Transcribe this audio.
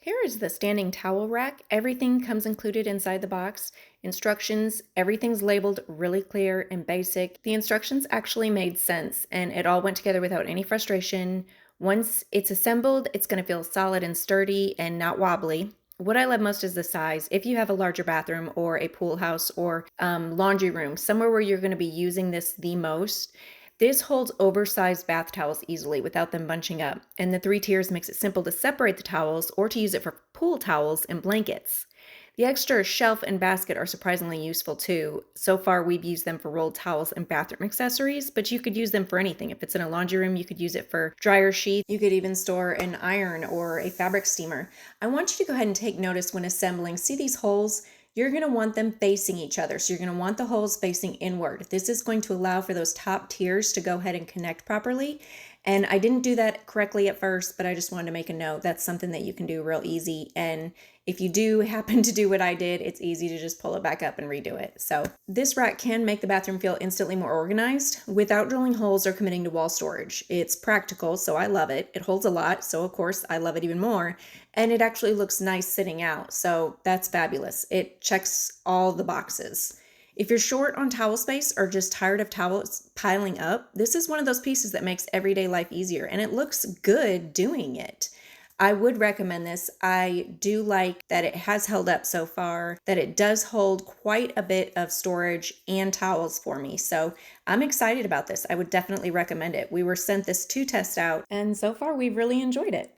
Here is the standing towel rack. Everything comes included inside the box. Instructions, everything's labeled really clear and basic. The instructions actually made sense and it all went together without any frustration. Once it's assembled, it's going to feel solid and sturdy and not wobbly. What I love most is the size. If you have a larger bathroom or a pool house or laundry room, somewhere where you're going to be using this the most, this holds oversized bath towels easily without them bunching up, and the 3 tiers makes it simple to separate the towels or to use it for pool towels and blankets. The extra shelf and basket are surprisingly useful too. So far, we've used them for rolled towels and bathroom accessories, but you could use them for anything. If it's in a laundry room, you could use it for dryer sheets. You could even store an iron or a fabric steamer. I want you to go ahead and take notice when assembling. See these holes? You're going to want them facing each other. So you're going to want the holes facing inward. This is going to allow for those top tiers to go ahead and connect properly. And I didn't do that correctly at first, but I just wanted to make a note. That's something that you can do real easy. And if you do happen to do what I did, it's easy to just pull it back up and redo it. So this rack can make the bathroom feel instantly more organized without drilling holes or committing to wall storage. It's practical, so I love it. It holds a lot, so of course I love it even more. And it actually looks nice sitting out, so that's fabulous. It checks all the boxes. If you're short on towel space or just tired of towels piling up, this is one of those pieces that makes everyday life easier, and it looks good doing it. I would recommend this. I do like that it has held up so far, that it does hold quite a bit of storage and towels for me. So I'm excited about this. I would definitely recommend it. We were sent this to test out, and so far we've really enjoyed it.